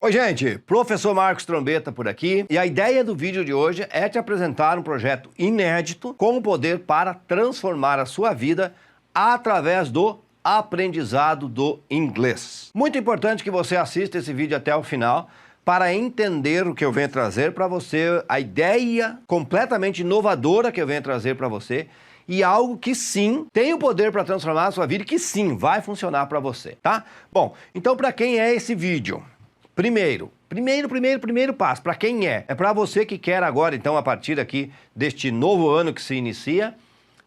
Oi gente, professor Marcos Trombetta por aqui e a ideia do vídeo de hoje é te apresentar um projeto inédito com o poder para transformar a sua vida através do aprendizado do inglês. Muito importante que você assista esse vídeo até o final para entender o que eu venho trazer para você, a ideia completamente inovadora que eu venho trazer para você e algo que sim tem o poder para transformar a sua vida e que sim vai funcionar para você, tá? Bom, então para quem é esse vídeo? Primeiro passo, para quem é? É para você que quer agora, então, a partir aqui deste novo ano que se inicia,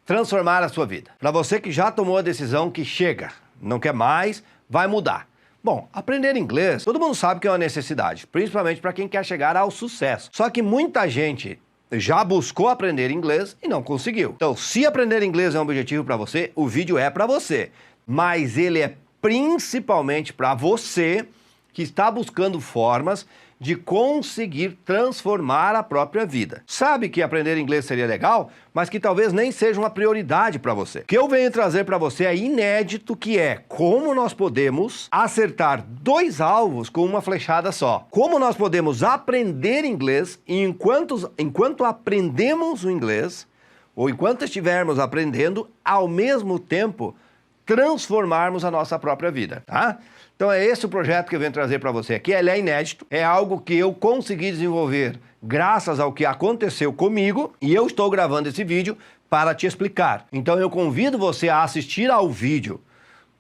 transformar a sua vida. Para você que já tomou a decisão que chega, não quer mais, vai mudar. Bom, aprender inglês, todo mundo sabe que é uma necessidade, principalmente para quem quer chegar ao sucesso. Só que muita gente já buscou aprender inglês e não conseguiu. Então, se aprender inglês é um objetivo para você, o vídeo é para você. Mas ele é principalmente para você que está buscando formas de conseguir transformar a própria vida. Sabe que aprender inglês seria legal, mas que talvez nem seja uma prioridade para você. O que eu venho trazer para você é inédito, que é como nós podemos acertar dois alvos com uma flechada só. Como nós podemos aprender inglês e enquanto aprendemos o inglês, ou enquanto estivermos aprendendo, ao mesmo tempo transformarmos a nossa própria vida, tá? Então é esse o projeto que eu venho trazer para você aqui. Ele é inédito, é algo que eu consegui desenvolver graças ao que aconteceu comigo e eu estou gravando esse vídeo para te explicar. Então eu convido você a assistir ao vídeo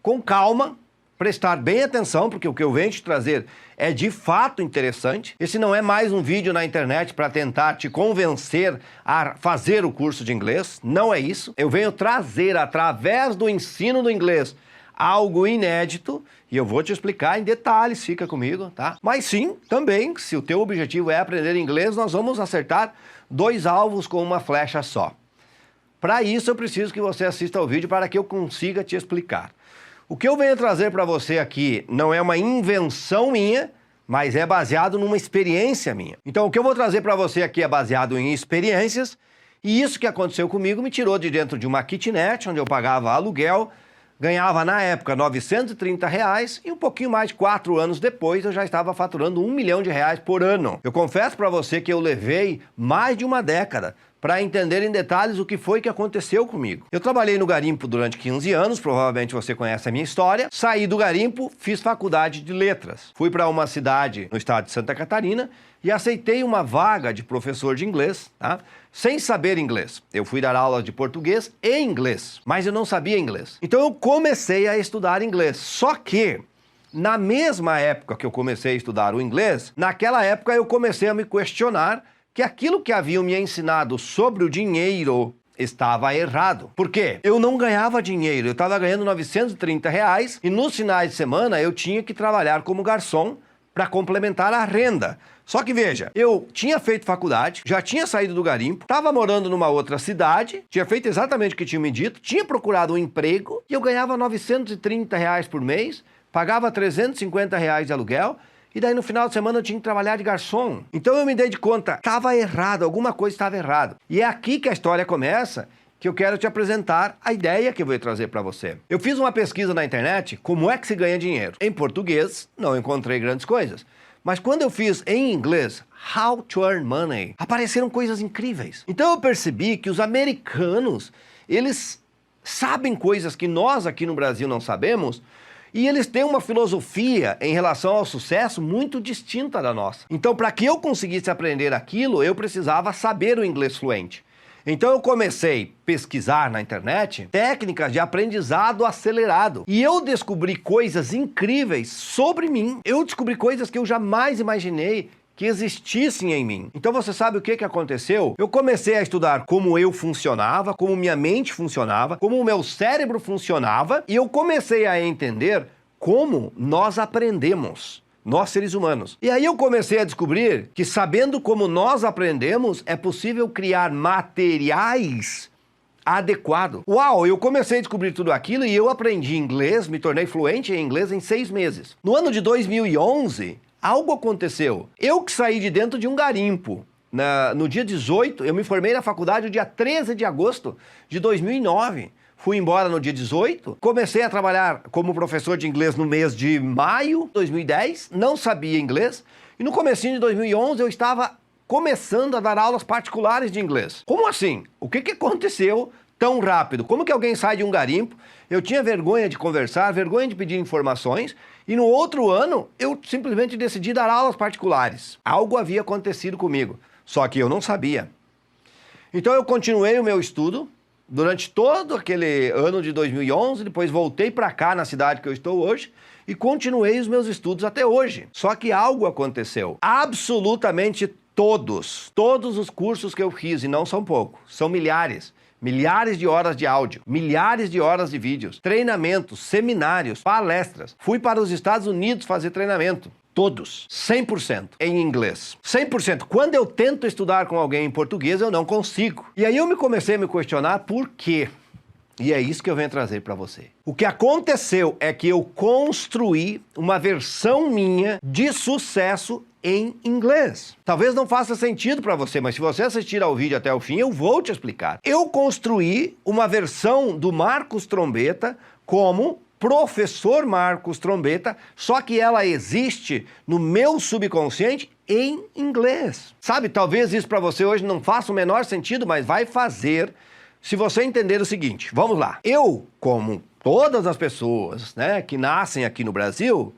com calma, prestar bem atenção, porque o que eu venho te trazer é de fato interessante. Esse não é mais um vídeo na internet para tentar te convencer a fazer o curso de inglês, não é isso. Eu venho trazer através do ensino do inglês algo inédito e eu vou te explicar em detalhes, fica comigo, tá? Mas sim, também, se o teu objetivo é aprender inglês, nós vamos acertar dois alvos com uma flecha só. Para isso eu preciso que você assista ao vídeo para que eu consiga te explicar. O que eu venho trazer para você aqui não é uma invenção minha, mas é baseado numa experiência minha. Então o que eu vou trazer para você aqui é baseado em experiências e isso que aconteceu comigo me tirou de dentro de uma kitnet, onde eu pagava aluguel, ganhava na época R$930 e um pouquinho mais de 4 anos depois eu já estava faturando R$1 milhão por ano. Eu confesso para você que eu levei mais de uma década para entender em detalhes o que foi que aconteceu comigo. Eu trabalhei no garimpo durante 15 anos, provavelmente você conhece a minha história. Saí do garimpo, fiz faculdade de letras. Fui para uma cidade no estado de Santa Catarina e aceitei uma vaga de professor de inglês, tá? Sem saber inglês. Eu fui dar aulas de português e inglês, mas eu não sabia inglês. Então eu comecei a estudar inglês. Só que na mesma época que eu comecei a estudar o inglês, naquela época eu comecei a me questionar que aquilo que haviam me ensinado sobre o dinheiro estava errado. Por quê? Eu não ganhava dinheiro, eu estava ganhando R$930 e nos finais de semana eu tinha que trabalhar como garçom para complementar a renda. Só que veja, eu tinha feito faculdade, já tinha saído do garimpo, estava morando numa outra cidade, tinha feito exatamente o que tinha me dito, tinha procurado um emprego e eu ganhava R$930 por mês, pagava R$350 de aluguel, e daí no final de semana eu tinha que trabalhar de garçom. Então eu me dei de conta, estava errado, alguma coisa estava errada. E é aqui que a história começa, que eu quero te apresentar a ideia que eu vou trazer para você. Eu fiz uma pesquisa na internet, como é que se ganha dinheiro? Em português, não encontrei grandes coisas. Mas quando eu fiz em inglês, How to Earn Money, apareceram coisas incríveis. Então eu percebi que os americanos, eles sabem coisas que nós aqui no Brasil não sabemos, e eles têm uma filosofia em relação ao sucesso muito distinta da nossa. Então, para que eu conseguisse aprender aquilo, eu precisava saber o inglês fluente. Então eu comecei a pesquisar na internet técnicas de aprendizado acelerado. E eu descobri coisas incríveis sobre mim. Eu descobri coisas que eu jamais imaginei que existissem em mim. Então você sabe o que aconteceu? Eu comecei a estudar como eu funcionava, como minha mente funcionava, como o meu cérebro funcionava, e eu comecei a entender como nós aprendemos, nós seres humanos. E aí eu comecei a descobrir que sabendo como nós aprendemos, é possível criar materiais adequados. Uau, eu comecei a descobrir tudo aquilo e eu aprendi inglês, me tornei fluente em inglês em 6 meses. No ano de 2011, algo aconteceu. Eu que saí de dentro de um garimpo. No dia 18, eu me formei na faculdade no dia 13 de agosto de 2009. fui embora no dia 18, comecei a trabalhar como professor de inglês no mês de maio de 2010, não sabia inglês, e no comecinho de 2011 eu estava começando a dar aulas particulares de inglês. Como assim? O que aconteceu tão rápido? Como que alguém sai de um garimpo? Eu tinha vergonha de conversar, vergonha de pedir informações, e no outro ano eu simplesmente decidi dar aulas particulares. Algo havia acontecido comigo, só que eu não sabia. Então eu continuei o meu estudo durante todo aquele ano de 2011, depois voltei para cá na cidade que eu estou hoje e continuei os meus estudos até hoje. Só que algo aconteceu. Absolutamente todos os cursos que eu fiz, e não são poucos, são milhares de horas de áudio, milhares de horas de vídeos, treinamentos, seminários, palestras. Fui para os Estados Unidos fazer treinamento. Todos, 100% em inglês. 100%. Quando eu tento estudar com alguém em português, eu não consigo. E aí eu comecei a me questionar por quê. E é isso que eu venho trazer para você. O que aconteceu é que eu construí uma versão minha de sucesso em inglês. Talvez não faça sentido para você, mas se você assistir ao vídeo até o fim, eu vou te explicar. Eu construí uma versão do Marcos Trombetta como professor Marcos Trombetta, só que ela existe no meu subconsciente em inglês. Sabe, talvez isso para você hoje não faça o menor sentido, mas vai fazer se você entender o seguinte. Vamos lá. Eu, como todas as pessoas, né, que nascem aqui no Brasil,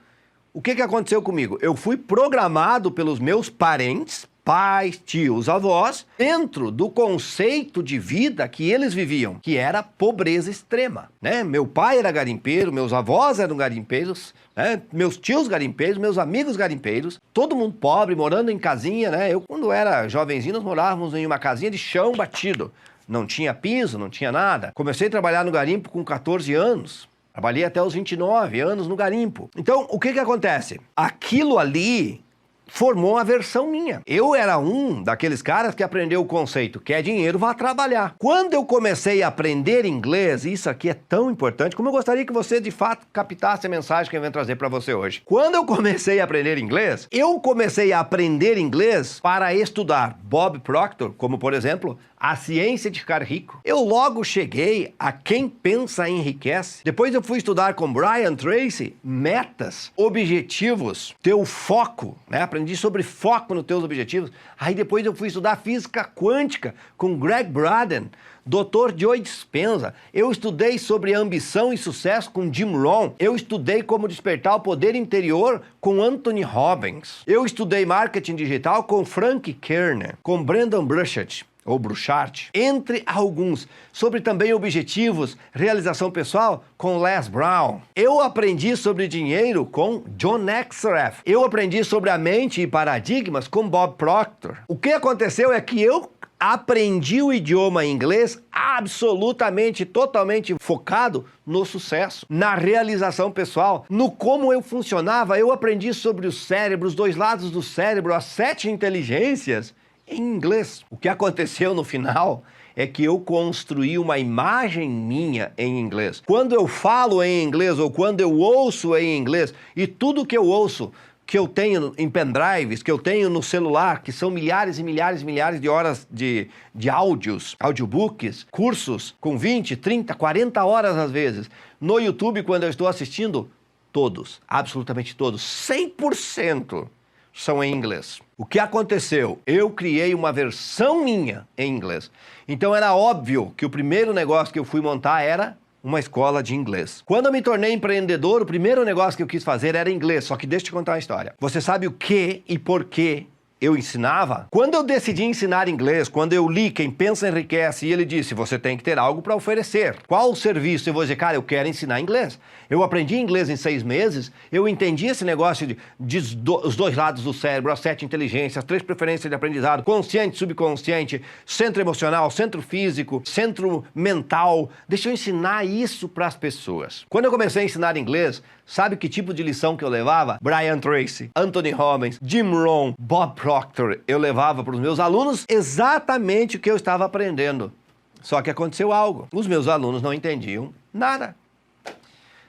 o que aconteceu comigo? Eu fui programado pelos meus parentes, pais, tios, avós, dentro do conceito de vida que eles viviam, que era pobreza extrema, né? Meu pai era garimpeiro, meus avós eram garimpeiros, né? Meus tios garimpeiros, meus amigos garimpeiros, todo mundo pobre, morando em casinha, né? Eu, quando era jovenzinho, nós morávamos em uma casinha de chão batido. Não tinha piso, não tinha nada. Comecei a trabalhar no garimpo com 14 anos. Trabalhei até os 29 anos no garimpo. Então, o que acontece? Aquilo ali formou uma versão minha. Eu era um daqueles caras que aprendeu o conceito, quer dinheiro, vá trabalhar. Quando eu comecei a aprender inglês, isso aqui é tão importante, como eu gostaria que você de fato captasse a mensagem que eu venho trazer para você hoje. Quando eu comecei a aprender inglês, eu comecei a aprender inglês para estudar Bob Proctor, como por exemplo, A Ciência de Ficar Rico. Eu logo cheguei a Quem Pensa Enriquece. Depois eu fui estudar com Brian Tracy, metas, objetivos, teu foco, né? Aprendi sobre foco nos teus objetivos. Aí depois eu fui estudar física quântica com Greg Braden, Dr. Joe Dispenza. Eu estudei sobre ambição e sucesso com Jim Rohn. Eu estudei como despertar o poder interior com Anthony Robbins. Eu estudei marketing digital com Frank Kern, com Brendon Burchard, ou Bruchart, entre alguns, sobre também objetivos, realização pessoal, com Les Brown. Eu aprendi sobre dinheiro com John Exereff. Eu aprendi sobre a mente e paradigmas com Bob Proctor. O que aconteceu é que eu aprendi o idioma inglês absolutamente, totalmente focado no sucesso, na realização pessoal, no como eu funcionava. Eu aprendi sobre o cérebro, os dois lados do cérebro, as 7 inteligências, em inglês. O que aconteceu no final é que eu construí uma imagem minha em inglês. Quando eu falo em inglês ou quando eu ouço em inglês, e tudo que eu ouço, que eu tenho em pendrives, que eu tenho no celular, que são milhares e milhares e milhares de horas de áudios, audiobooks, cursos com 20, 30, 40 horas às vezes. No YouTube, quando eu estou assistindo, todos, absolutamente todos, 100%. São em inglês. O que aconteceu? Eu criei uma versão minha em inglês. Então era óbvio que o primeiro negócio que eu fui montar era uma escola de inglês. Quando eu me tornei empreendedor, o primeiro negócio que eu quis fazer era inglês. Só que deixa eu te contar uma história. Você sabe o que e por que eu ensinava? Quando eu decidi ensinar inglês, quando eu li Quem Pensa Enriquece, e ele disse, você tem que ter algo para oferecer. Qual o serviço? Eu vou dizer, cara, eu quero ensinar inglês. Eu aprendi inglês em 6 meses, eu entendi esse negócio os dois lados do cérebro, as 7 inteligências, as 3 preferências de aprendizado, consciente, subconsciente, centro emocional, centro físico, centro mental. Deixa eu ensinar isso para as pessoas. Quando eu comecei a ensinar inglês, sabe que tipo de lição que eu levava? Brian Tracy, Anthony Robbins, Jim Rohn, Bob Proctor. Eu levava para os meus alunos exatamente o que eu estava aprendendo. Só que aconteceu algo. Os meus alunos não entendiam nada.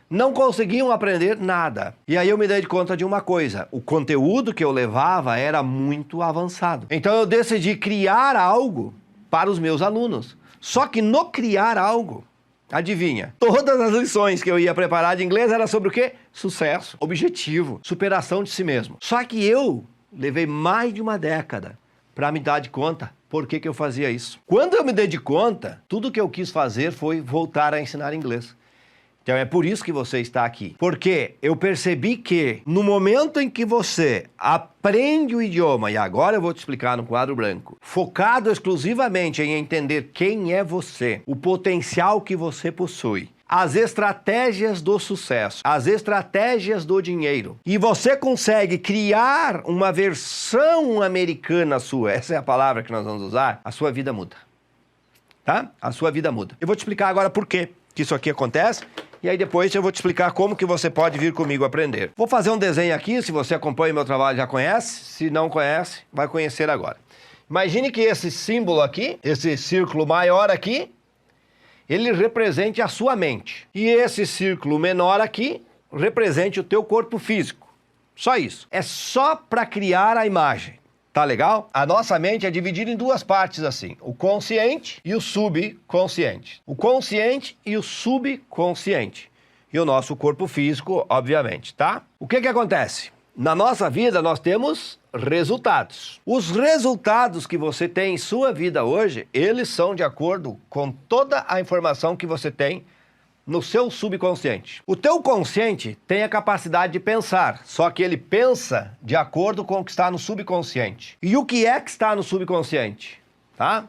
Não conseguiam aprender nada. E aí eu me dei conta de uma coisa. O conteúdo que eu levava era muito avançado. Então eu decidi criar algo para os meus alunos. Só que no criar algo, Adivinha? Todas as lições que eu ia preparar de inglês era sobre o quê? Sucesso, objetivo, superação de si mesmo. Só que eu levei mais de uma década para me dar de conta por que eu fazia isso. Quando eu me dei de conta, tudo que eu quis fazer foi voltar a ensinar inglês. Então é por isso que você está aqui. Porque eu percebi que no momento em que você aprende o idioma, e agora eu vou te explicar no quadro branco, focado exclusivamente em entender quem é você, o potencial que você possui, as estratégias do sucesso, as estratégias do dinheiro, e você consegue criar uma versão americana sua, essa é a palavra que nós vamos usar, a sua vida muda. Tá? A sua vida muda. Eu vou te explicar agora por quê que isso aqui acontece. E aí depois eu vou te explicar como que você pode vir comigo aprender. Vou fazer um desenho aqui, se você acompanha meu trabalho já conhece, se não conhece, vai conhecer agora. Imagine que esse símbolo aqui, esse círculo maior aqui, ele represente a sua mente. E esse círculo menor aqui, represente o teu corpo físico. Só isso. É só para criar a imagem. Tá legal? A nossa mente é dividida em duas partes assim, o consciente e o subconsciente. O consciente e o subconsciente. E o nosso corpo físico, obviamente, tá? O que acontece? Na nossa vida nós temos resultados. Os resultados que você tem em sua vida hoje, eles são de acordo com toda a informação que você tem no seu subconsciente. O teu consciente tem a capacidade de pensar, só que ele pensa de acordo com o que está no subconsciente. E o que é que está no subconsciente? Tá?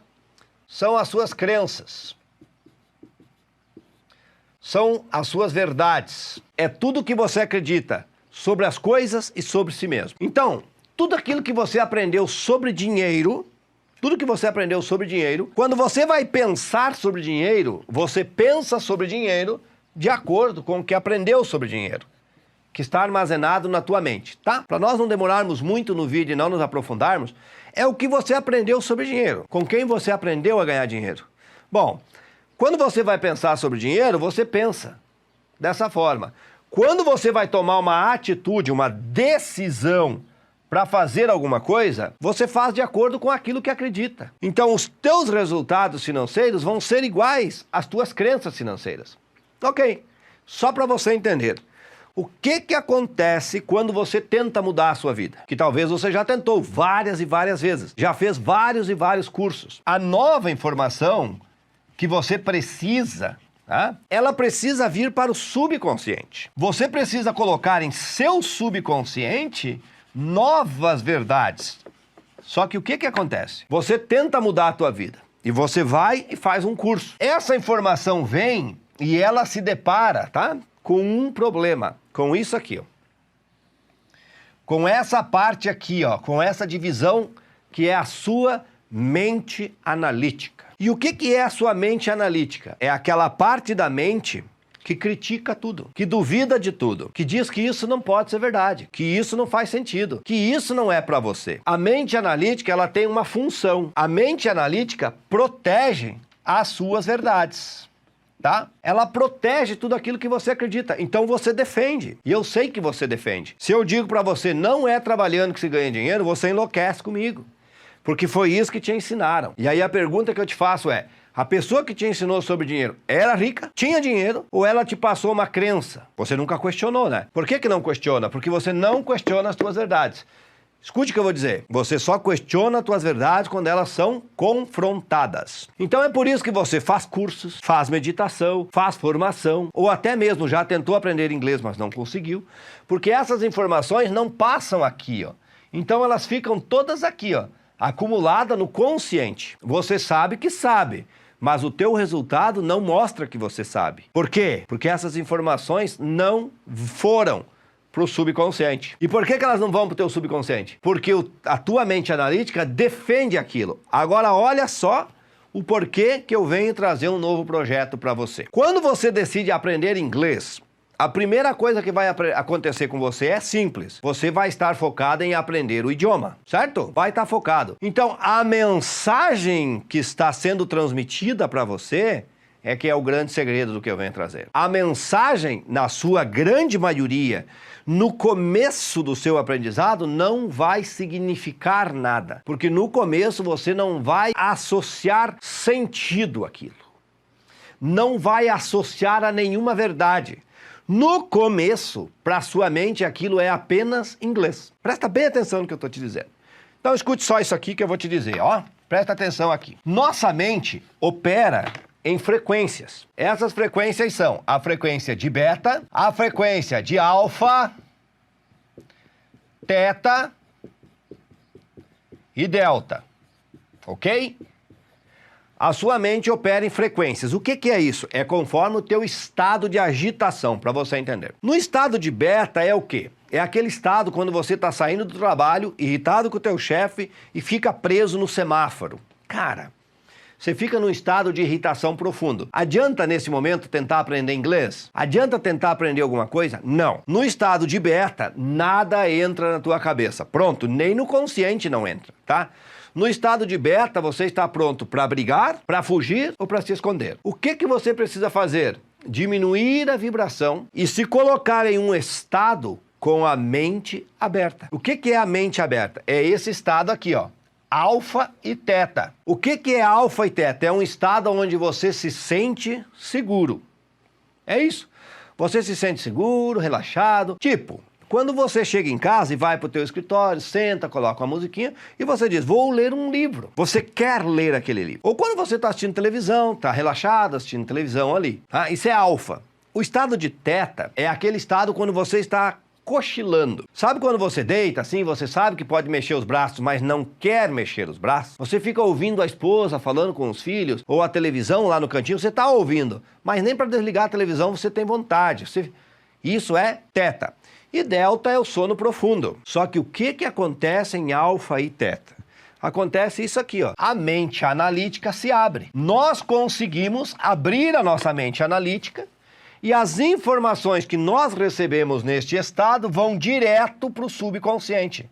São as suas crenças. São as suas verdades. É tudo que você acredita sobre as coisas e sobre si mesmo. Então, tudo aquilo que você aprendeu sobre dinheiro, quando você vai pensar sobre dinheiro, você pensa sobre dinheiro de acordo com o que aprendeu sobre dinheiro, que está armazenado na tua mente, tá? Para nós não demorarmos muito no vídeo e não nos aprofundarmos, é o que você aprendeu sobre dinheiro, com quem você aprendeu a ganhar dinheiro. Bom, quando você vai pensar sobre dinheiro, você pensa dessa forma. Quando você vai tomar uma atitude, uma decisão para fazer alguma coisa, você faz de acordo com aquilo que acredita. Então, os teus resultados financeiros vão ser iguais às tuas crenças financeiras. Ok, só para você entender. O que acontece quando você tenta mudar a sua vida? Que talvez você já tentou várias e várias vezes, já fez vários e vários cursos. A nova informação que você precisa, tá? Ela precisa vir para o subconsciente. Você precisa colocar em seu subconsciente novas verdades. Só que o que acontece? Você tenta mudar a tua vida e você vai e faz um curso. Essa informação vem e ela se depara, tá? Com um problema, com isso aqui, ó. Com essa parte aqui, ó, com essa divisão que é a sua mente analítica. E o que é a sua mente analítica? É aquela parte da mente que critica tudo, que duvida de tudo, que diz que isso não pode ser verdade, que isso não faz sentido, que isso não é para você. A mente analítica, ela tem uma função. A mente analítica protege as suas verdades, tá? Ela protege tudo aquilo que você acredita. Então você defende. E eu sei que você defende. Se eu digo para você, não é trabalhando que se ganha dinheiro, você enlouquece comigo. Porque foi isso que te ensinaram. E aí a pergunta que eu te faço é, a pessoa que te ensinou sobre dinheiro era rica, tinha dinheiro, ou ela te passou uma crença? Você nunca questionou, né? Por que não questiona? Porque você não questiona as tuas verdades. Escute o que eu vou dizer. Você só questiona as tuas verdades quando elas são confrontadas. Então é por isso que você faz cursos, faz meditação, faz formação, ou até mesmo já tentou aprender inglês, mas não conseguiu, porque essas informações não passam aqui, ó. Então elas ficam todas aqui, ó, acumuladas no consciente. Você sabe que sabe, mas o teu resultado não mostra que você sabe. Por quê? Porque essas informações não foram para o subconsciente. E por que elas não vão para o teu subconsciente? Porque a tua mente analítica defende aquilo. Agora olha só o porquê que eu venho trazer um novo projeto para você. Quando você decide aprender inglês, a primeira coisa que vai acontecer com você é simples. Você vai estar focado em aprender o idioma, certo? Vai estar focado. Então, a mensagem que está sendo transmitida para você é que é o grande segredo do que eu venho trazer. A mensagem, na sua grande maioria, no começo do seu aprendizado, não vai significar nada. Porque no começo você não vai associar sentido àquilo. não vai associar a nenhuma verdade. No começo, para sua mente, aquilo é apenas inglês. Presta bem atenção no que eu estou te dizendo. Então escute só isso aqui que eu vou te dizer, ó. Presta atenção aqui. Nossa mente opera em frequências. Essas frequências são a frequência de beta, a frequência de alfa, teta e delta, ok? A sua mente opera em frequências. O que é isso? É conforme o teu estado de agitação, para você entender. No estado de beta é o quê? É aquele estado quando você está saindo do trabalho, irritado com o teu chefe e fica preso no semáforo. Cara, você fica num estado de irritação profundo. Adianta nesse momento tentar aprender inglês? Adianta tentar aprender alguma coisa? Não. No estado de beta, nada entra na tua cabeça. Pronto, nem no consciente não entra, tá? No estado de beta, você está pronto para brigar, para fugir ou para se esconder. O que você precisa fazer? Diminuir a vibração e se colocar em um estado com a mente aberta. O que é a mente aberta? É esse estado aqui, ó. Alfa e teta. O que é alfa e teta? É um estado onde você se sente seguro. É isso. Você se sente seguro, relaxado. Tipo, quando você chega em casa e vai para o teu escritório, senta, coloca uma musiquinha e você diz, vou ler um livro. Você quer ler aquele livro. Ou quando você está assistindo televisão, está relaxado assistindo televisão ali. Tá? Isso é alfa. O estado de teta é aquele estado quando você está cochilando. Sabe quando você deita assim, você sabe que pode mexer os braços, mas não quer mexer os braços? Você fica ouvindo a esposa falando com os filhos, ou a televisão lá no cantinho, você está ouvindo, mas nem para desligar a televisão você tem vontade. Isso é teta. E delta é o sono profundo. Só que o que acontece em alfa e teta? Acontece isso aqui, ó. A mente analítica se abre. Nós conseguimos abrir a nossa mente analítica e as informações que nós recebemos neste estado vão direto para o subconsciente.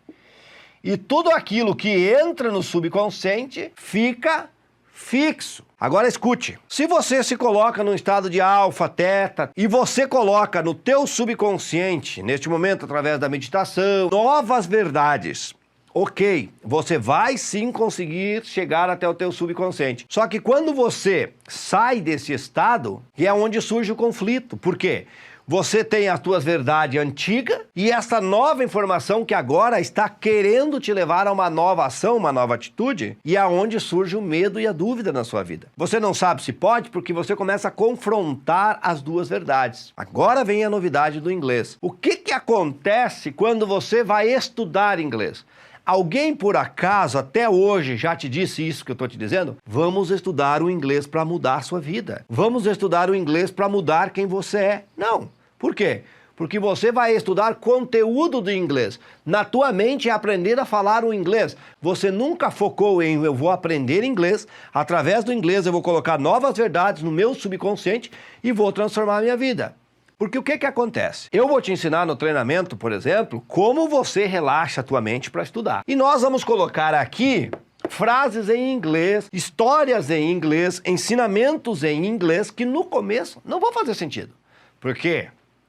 E tudo aquilo que entra no subconsciente fica fixo. Agora escute, se você se coloca num estado de alfa, teta, e você coloca no teu subconsciente, neste momento através da meditação, novas verdades, ok, você vai sim conseguir chegar até o teu subconsciente. Só que quando você sai desse estado, é onde surge o conflito. Por quê? Você tem as tuas verdades antigas e essa nova informação que agora está querendo te levar a uma nova ação, uma nova atitude, e é onde surge o medo e a dúvida na sua vida. Você não sabe se pode porque você começa a confrontar as duas verdades. Agora vem a novidade do inglês. O que acontece quando você vai estudar inglês? Alguém por acaso até hoje já te disse isso que eu estou te dizendo? Vamos estudar o inglês para mudar a sua vida. Vamos estudar o inglês para mudar quem você é. Não. Por quê? Porque você vai estudar conteúdo do inglês. Na tua mente é aprender a falar o inglês. Você nunca focou em eu vou aprender inglês, através do inglês eu vou colocar novas verdades no meu subconsciente e vou transformar a minha vida. Porque o que acontece? Eu vou te ensinar no treinamento, por exemplo, como você relaxa a tua mente para estudar. E nós vamos colocar aqui frases em inglês, histórias em inglês, ensinamentos em inglês que no começo não vão fazer sentido. Por quê?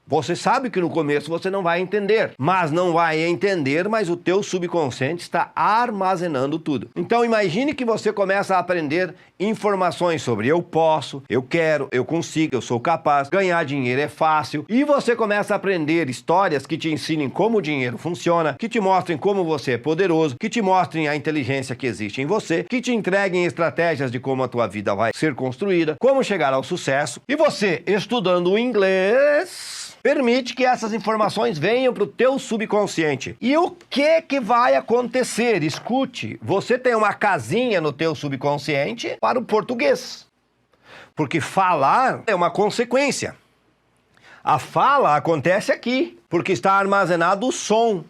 Você sabe que no começo você não vai entender, mas não vai entender, mas o teu subconsciente está armazenando tudo. Então imagine que você começa a aprender informações sobre eu posso, eu quero, eu consigo, eu sou capaz, ganhar dinheiro é fácil, e você começa a aprender histórias que te ensinem como o dinheiro funciona, que te mostrem como você é poderoso, que te mostrem a inteligência que existe em você, que te entreguem estratégias de como a tua vida vai ser construída, como chegar ao sucesso, e você, estudando o inglês, permite que essas informações venham para o teu subconsciente. E o que vai acontecer? Escute, você tem uma casinha no teu subconsciente para o português. Porque falar é uma consequência. A fala acontece aqui, porque está armazenado o som.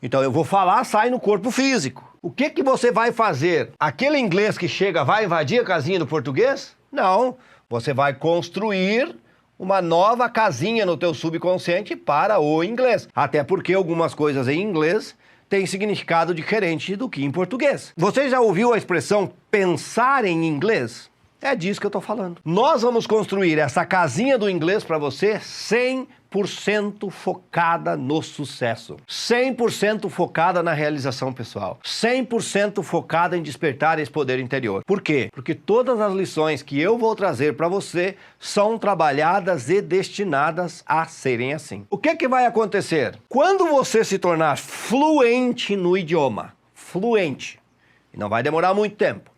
Então eu vou falar, sai no corpo físico. O que você vai fazer? Aquele inglês que chega vai invadir a casinha do português? Não, você vai construir uma nova casinha no teu subconsciente para o inglês. Até porque algumas coisas em inglês têm significado diferente do que em português. Você já ouviu a expressão pensar em inglês? É disso que eu estou falando. Nós vamos construir essa casinha do inglês para você 100% 100% focada no sucesso, 100% focada na realização pessoal, 100% focada em despertar esse poder interior. Por quê? Porque todas as lições que eu vou trazer para você são trabalhadas e destinadas a serem assim. O que vai acontecer? Quando você se tornar fluente no idioma, fluente, e não vai demorar muito tempo,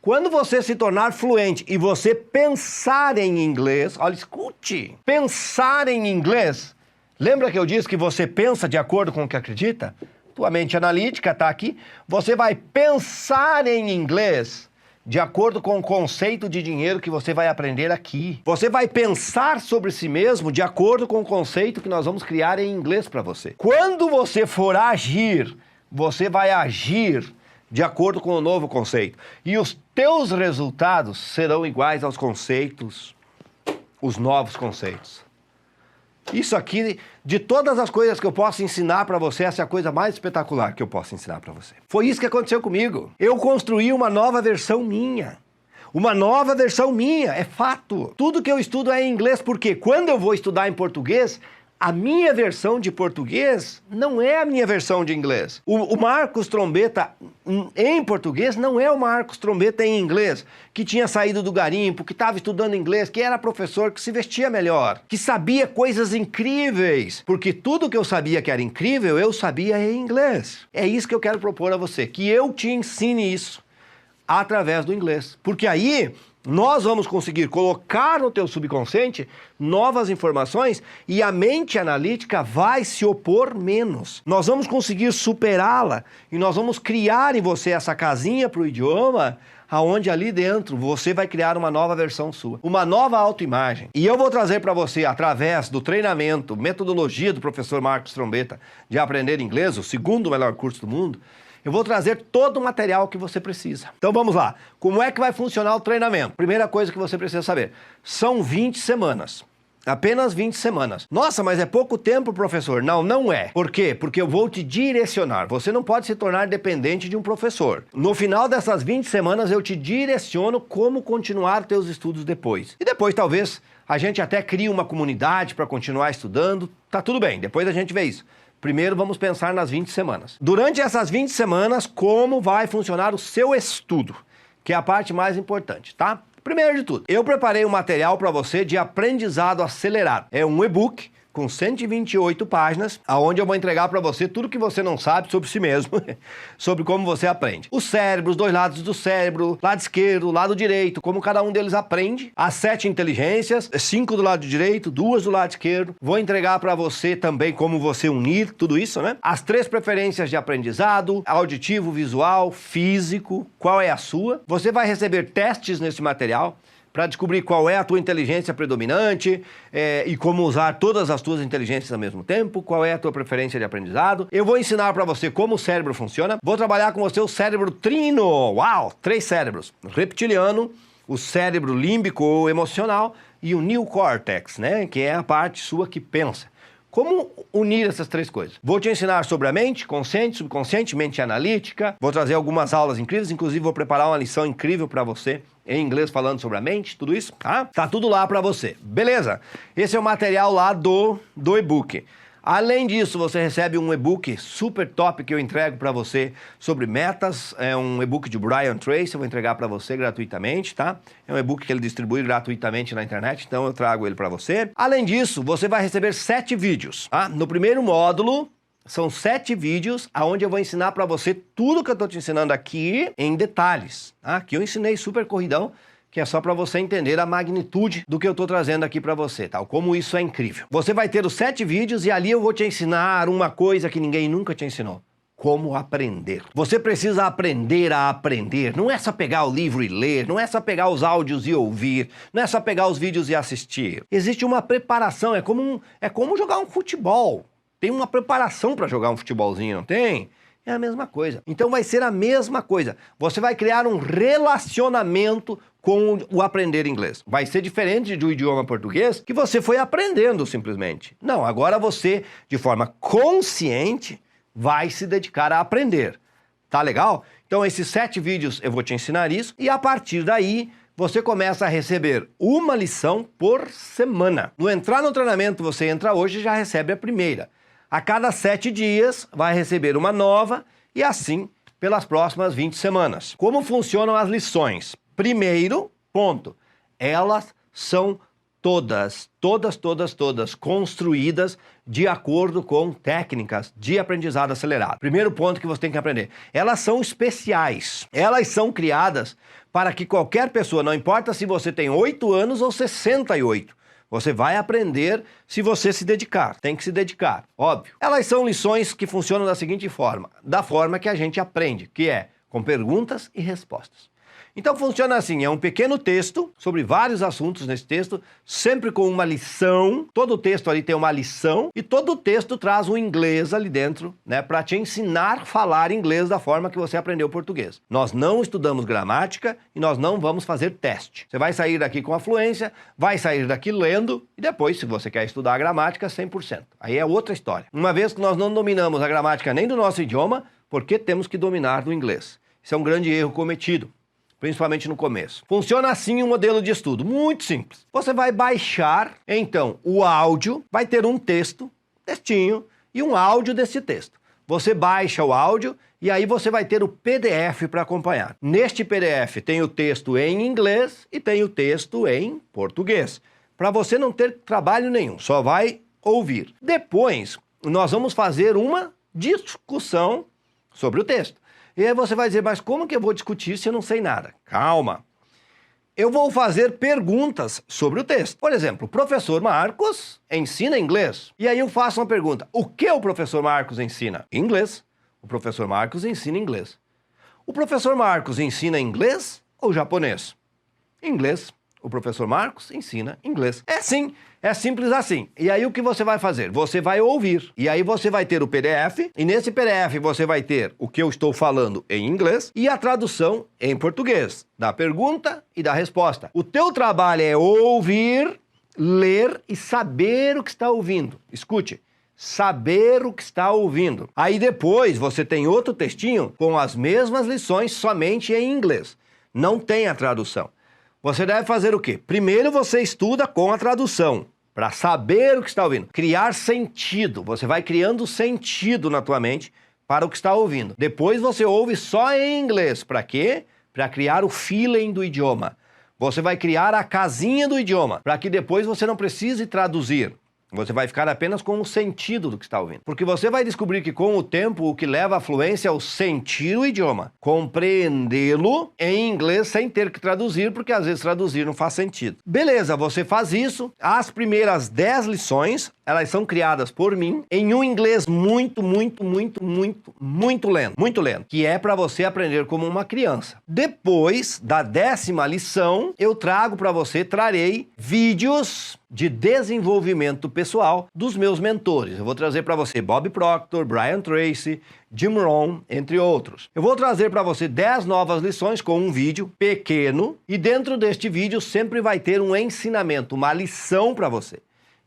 quando você se tornar fluente e você pensar em inglês, olha, escute, pensar em inglês, lembra que eu disse que você pensa de acordo com o que acredita? Tua mente analítica está aqui, você vai pensar em inglês de acordo com o conceito de dinheiro que você vai aprender aqui. Você vai pensar sobre si mesmo de acordo com o conceito que nós vamos criar em inglês para você. Quando você for agir, você vai agir de acordo com o novo conceito. E os teus resultados serão iguais aos conceitos, os novos conceitos. Isso aqui, de todas as coisas que eu posso ensinar para você, essa é a coisa mais espetacular que eu posso ensinar para você. Foi isso que aconteceu comigo. Eu construí uma nova versão minha. Uma nova versão minha, é fato. Tudo que eu estudo é em inglês, porque quando eu vou estudar em português, a minha versão de português não é a minha versão de inglês. O Marcos Trombeta em português não é o Marcos Trombeta em inglês, que tinha saído do garimpo, que estava estudando inglês, que era professor, que se vestia melhor, que sabia coisas incríveis. Porque tudo que eu sabia que era incrível, eu sabia em inglês. É isso que eu quero propor a você, que eu te ensine isso através do inglês. Porque aí nós vamos conseguir colocar no teu subconsciente novas informações e a mente analítica vai se opor menos. Nós vamos conseguir superá-la e nós vamos criar em você essa casinha para o idioma, aonde ali dentro você vai criar uma nova versão sua, uma nova autoimagem. E eu vou trazer para você, através do treinamento, metodologia do professor Marcos Trombeta de aprender inglês, o segundo melhor curso do mundo, eu vou trazer todo o material que você precisa. Então vamos lá. Como é que vai funcionar o treinamento? Primeira coisa que você precisa saber. São 20 semanas. Apenas 20 semanas. Nossa, mas é pouco tempo, professor. Não, não é. Por quê? Porque eu vou te direcionar. Você não pode se tornar dependente de um professor. No final dessas 20 semanas, eu te direciono como continuar teus estudos depois. E depois, talvez, a gente até crie uma comunidade para continuar estudando. Tá tudo bem, depois a gente vê isso. Primeiro vamos pensar nas 20 semanas. Durante essas 20 semanas, como vai funcionar o seu estudo, que é a parte mais importante, tá? Primeiro de tudo, eu preparei um material para você de aprendizado acelerado. É um e-book com 128 páginas, onde eu vou entregar para você tudo que você não sabe sobre si mesmo, sobre como você aprende. O cérebro, os dois lados do cérebro, lado esquerdo, lado direito, como cada um deles aprende, as 7 inteligências, 5 do lado direito, 2 do lado esquerdo. Vou entregar para você também como você unir tudo isso, né? As 3 preferências de aprendizado, auditivo, visual, físico, qual é a sua. Você vai receber testes nesse material, para descobrir qual é a tua inteligência predominante e como usar todas as tuas inteligências ao mesmo tempo, qual é a tua preferência de aprendizado. Eu vou ensinar para você como o cérebro funciona. Vou trabalhar com você o cérebro trino. Uau! 3 cérebros. O reptiliano, o cérebro límbico ou emocional e o neocórtex, né? Que é a parte sua que pensa. Como unir essas 3 coisas? Vou te ensinar sobre a mente, consciente, subconsciente, mente analítica. Vou trazer algumas aulas incríveis, inclusive vou preparar uma lição incrível para você em inglês falando sobre a mente, tudo isso, tá? Tá tudo lá para você. Beleza? Esse é o material lá do e-book. Além disso, você recebe um e-book super top que eu entrego para você sobre metas. É um e-book de Brian Tracy, eu vou entregar para você gratuitamente, tá? É um e-book que ele distribui gratuitamente na internet, então eu trago ele para você. Além disso, você vai receber 7 vídeos, tá? No primeiro módulo, são 7 vídeos onde eu vou ensinar para você tudo que eu tô te ensinando aqui em detalhes, tá? Aqui eu ensinei super corridão, que é só para você entender a magnitude do que eu estou trazendo aqui para você, tal, como isso é incrível. Você vai ter os 7 vídeos e ali eu vou te ensinar uma coisa que ninguém nunca te ensinou. Como aprender. Você precisa aprender a aprender. Não é só pegar o livro e ler, não é só pegar os áudios e ouvir, não é só pegar os vídeos e assistir. Existe uma preparação, é como jogar um futebol. Tem uma preparação para jogar um futebolzinho, não tem? É a mesma coisa. Então vai ser a mesma coisa. Você vai criar um relacionamento com o aprender inglês. Vai ser diferente do idioma português que você foi aprendendo simplesmente. Não, agora você, de forma consciente, vai se dedicar a aprender. Tá legal? Então esses 7 vídeos eu vou te ensinar isso e a partir daí você começa a receber uma lição por semana. No entrar no treinamento, você entra hoje e já recebe a primeira. A cada 7 dias, vai receber uma nova e assim pelas próximas 20 semanas. Como funcionam as lições? Primeiro ponto, elas são todas construídas de acordo com técnicas de aprendizado acelerado. Primeiro ponto que você tem que aprender, elas são especiais, elas são criadas para que qualquer pessoa, não importa se você tem 8 anos ou 68, você vai aprender se você se dedicar, tem que se dedicar, óbvio. Elas são lições que funcionam da seguinte forma, da forma que a gente aprende, que é com perguntas e respostas. Então funciona assim, é um pequeno texto sobre vários assuntos nesse texto, sempre com uma lição, todo o texto ali tem uma lição e todo o texto traz um inglês ali dentro, né, para te ensinar a falar inglês da forma que você aprendeu português. Nós não estudamos gramática e nós não vamos fazer teste. Você vai sair daqui com a fluência, vai sair daqui lendo e depois, se você quer estudar a gramática, 100%. Aí é outra história. Uma vez que nós não dominamos a gramática nem do nosso idioma, por que temos que dominar do inglês? Isso é um grande erro cometido, principalmente no começo. Funciona assim um modelo de estudo, muito simples. Você vai baixar, então, o áudio, vai ter um textinho, e um áudio desse texto. Você baixa o áudio e aí você vai ter o PDF para acompanhar. Neste PDF tem o texto em inglês e tem o texto em português. Para você não ter trabalho nenhum, só vai ouvir. Depois, nós vamos fazer uma discussão sobre o texto. E aí você vai dizer, mas como que eu vou discutir se eu não sei nada? Calma. Eu vou fazer perguntas sobre o texto. Por exemplo, o professor Marcos ensina inglês. E aí eu faço uma pergunta. O que o professor Marcos ensina? Inglês. O professor Marcos ensina inglês. O professor Marcos ensina inglês ou japonês? Inglês. O professor Marcos ensina inglês. É sim, é simples assim. E aí o que você vai fazer? Você vai ouvir. E aí você vai ter o PDF. E nesse PDF você vai ter o que eu estou falando em inglês e a tradução em português, da pergunta e da resposta. O teu trabalho é ouvir, ler e saber o que está ouvindo. Escute. Saber o que está ouvindo. Aí depois você tem outro textinho com as mesmas lições somente em inglês. Não tem a tradução. Você deve fazer o quê? Primeiro você estuda com a tradução, para saber o que está ouvindo. Criar sentido. Você vai criando sentido na tua mente para o que está ouvindo. Depois você ouve só em inglês. Para quê? Para criar o feeling do idioma. Você vai criar a casinha do idioma, para que depois você não precise traduzir. Você vai ficar apenas com o sentido do que está ouvindo. Porque você vai descobrir que com o tempo o que leva à fluência é o sentir o idioma. Compreendê-lo em inglês sem ter que traduzir, porque às vezes traduzir não faz sentido. Beleza, você faz isso. As primeiras 10 lições, elas são criadas por mim em um inglês muito lento. Muito lento. Que é para você aprender como uma criança. Depois da 10ª lição, eu trarei vídeos de desenvolvimento pessoal dos meus mentores. Eu vou trazer para você Bob Proctor, Brian Tracy, Jim Rohn, entre outros. Eu vou trazer para você 10 novas lições com um vídeo pequeno e dentro deste vídeo sempre vai ter um ensinamento, uma lição para você.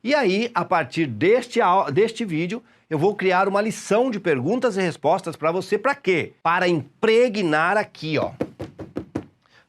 E aí, a partir deste vídeo, eu vou criar uma lição de perguntas e respostas para você. Para quê? Para impregnar aqui, ó,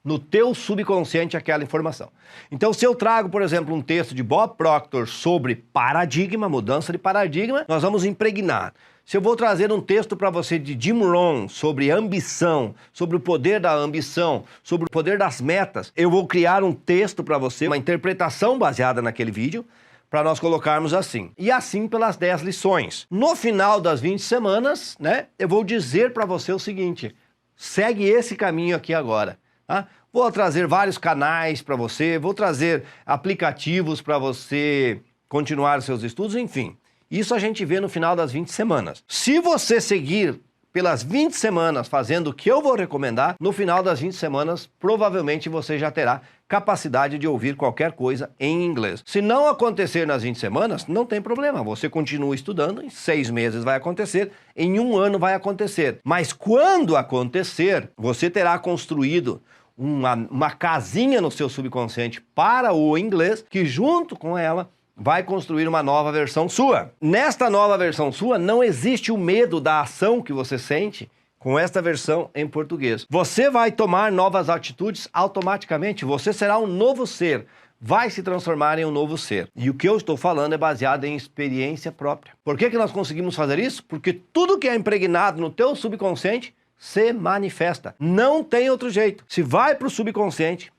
no teu subconsciente aquela informação. Então, se eu trago, por exemplo, um texto de Bob Proctor sobre paradigma, mudança de paradigma, nós vamos impregnar. Se eu vou trazer um texto para você de Jim Rohn sobre ambição, sobre o poder da ambição, sobre o poder das metas, eu vou criar um texto para você, uma interpretação baseada naquele vídeo, para nós colocarmos assim. E assim pelas 10 lições. No final das 20 semanas, né, eu vou dizer para você o seguinte, segue esse caminho aqui agora, tá? Vou trazer vários canais para você, vou trazer aplicativos para você continuar seus estudos, enfim. Isso a gente vê no final das 20 semanas. Se você seguir pelas 20 semanas fazendo o que eu vou recomendar, no final das 20 semanas, provavelmente você já terá capacidade de ouvir qualquer coisa em inglês. Se não acontecer nas 20 semanas, não tem problema. Você continua estudando, em 6 meses vai acontecer, em 1 ano vai acontecer. Mas quando acontecer, você terá construído uma casinha no seu subconsciente para o inglês, que junto com ela vai construir uma nova versão sua. Nesta nova versão sua, não existe o medo da ação que você sente com esta versão em português. Você vai tomar novas atitudes automaticamente, você será um novo ser, vai se transformar em um novo ser. E o que eu estou falando é baseado em experiência própria. Por que nós conseguimos fazer isso? Porque tudo que é impregnado no teu subconsciente se manifesta. Não tem outro jeito. Se vai para o subconsciente,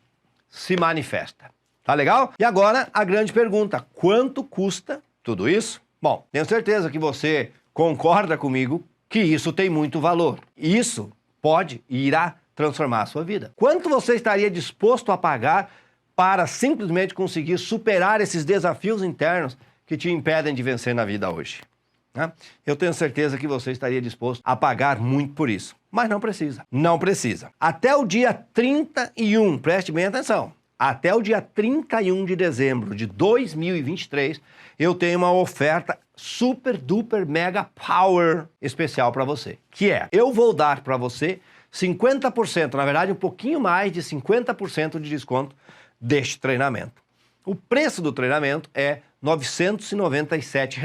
se manifesta. Tá legal? E agora a grande pergunta, quanto custa tudo isso? Bom, tenho certeza que você concorda comigo que isso tem muito valor. Isso pode e irá transformar a sua vida. Quanto você estaria disposto a pagar para simplesmente conseguir superar esses desafios internos que te impedem de vencer na vida hoje? Eu tenho certeza que você estaria disposto a pagar muito por isso. Mas não precisa. Não precisa. Até o dia 31, preste bem atenção, até o dia 31 de dezembro de 2023, eu tenho uma oferta super duper mega power especial para você, que é, eu vou dar para você 50%, na verdade um pouquinho mais de 50% de desconto deste treinamento. O preço do treinamento é R$ 997,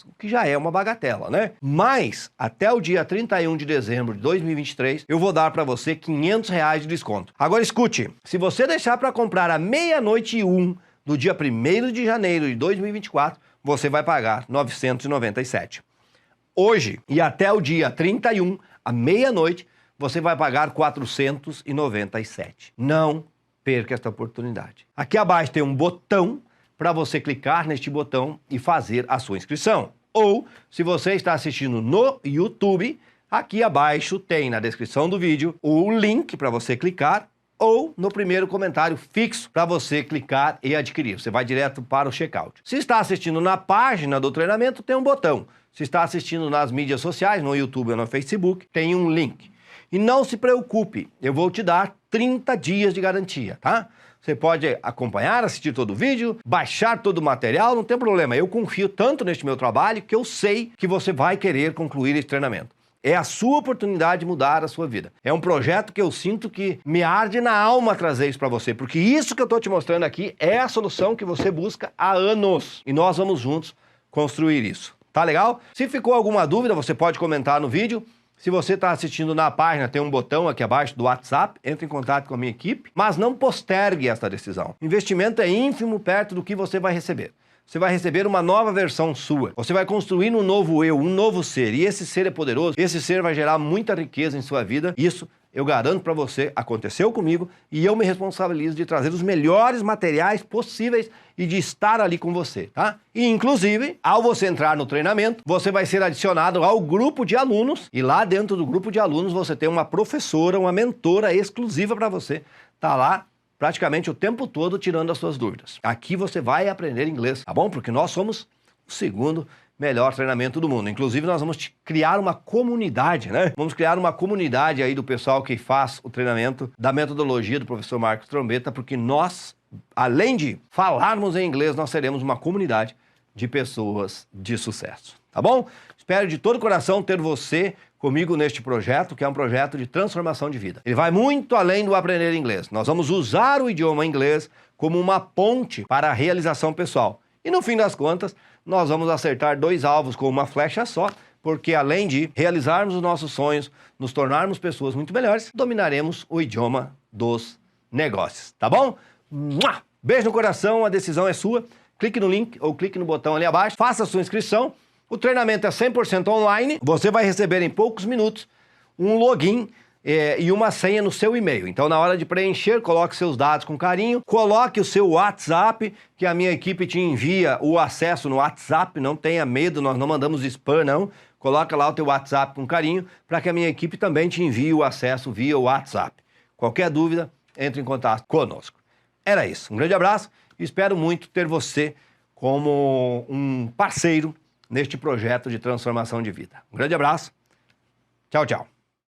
o que já é uma bagatela, né? Mas, até o dia 31 de dezembro de 2023, eu vou dar para você R$ 500 de desconto. Agora escute, se você deixar para comprar à 00:01 do dia 1º de janeiro de 2024, você vai pagar R$ 997. Hoje e até o dia 31, à meia-noite, você vai pagar R$ 497. Não perca esta oportunidade. Aqui abaixo tem um botão para você clicar neste botão e fazer a sua inscrição. Ou, se você está assistindo no YouTube, aqui abaixo tem na descrição do vídeo o link para você clicar ou no primeiro comentário fixo para você clicar e adquirir. Você vai direto para o checkout. Se está assistindo na página do treinamento, tem um botão. Se está assistindo nas mídias sociais, no YouTube ou no Facebook, tem um link. E não se preocupe, eu vou te dar 30 dias de garantia, tá? Você pode acompanhar, assistir todo o vídeo, baixar todo o material, não tem problema. Eu confio tanto neste meu trabalho que eu sei que você vai querer concluir esse treinamento. É a sua oportunidade de mudar a sua vida. É um projeto que eu sinto que me arde na alma trazer isso para você, porque isso que eu estou te mostrando aqui é a solução que você busca há anos. E nós vamos juntos construir isso. Tá legal? Se ficou alguma dúvida, você pode comentar no vídeo. Se você está assistindo na página, tem um botão aqui abaixo do WhatsApp, entre em contato com a minha equipe, mas não postergue esta decisão. O investimento é ínfimo perto do que você vai receber. Você vai receber uma nova versão sua. Você vai construir um novo eu, um novo ser. E esse ser é poderoso. Esse ser vai gerar muita riqueza em sua vida. Isso eu garanto para você, aconteceu comigo e eu me responsabilizo de trazer os melhores materiais possíveis e de estar ali com você, tá? E inclusive, ao você entrar no treinamento, você vai ser adicionado ao grupo de alunos e lá dentro do grupo de alunos você tem uma professora, uma mentora exclusiva para você. Tá lá praticamente o tempo todo tirando as suas dúvidas. Aqui você vai aprender inglês, tá bom? Porque nós somos o segundo melhor treinamento do mundo. Inclusive, nós vamos criar uma comunidade, né? Vamos criar uma comunidade aí do pessoal que faz o treinamento da metodologia do professor Marcos Trombetta, porque nós, além de falarmos em inglês, nós seremos uma comunidade de pessoas de sucesso, tá bom? Espero de todo coração ter você comigo neste projeto, que é um projeto de transformação de vida. Ele vai muito além do aprender inglês. Nós vamos usar o idioma inglês como uma ponte para a realização pessoal. E no fim das contas, nós vamos acertar 2 alvos com uma flecha só, porque além de realizarmos os nossos sonhos, nos tornarmos pessoas muito melhores, dominaremos o idioma dos negócios, tá bom? Beijo no coração, a decisão é sua. Clique no link ou clique no botão ali abaixo, faça a sua inscrição. O treinamento é 100% online, você vai receber em poucos minutos um login e uma senha no seu e-mail. Então, na hora de preencher, coloque seus dados com carinho, coloque o seu WhatsApp, que a minha equipe te envia o acesso no WhatsApp, não tenha medo, nós não mandamos spam, não. Coloca lá o teu WhatsApp com carinho, para que a minha equipe também te envie o acesso via WhatsApp. Qualquer dúvida, entre em contato conosco. Era isso, um grande abraço e espero muito ter você como um parceiro neste projeto de transformação de vida. Um grande abraço, tchau, tchau.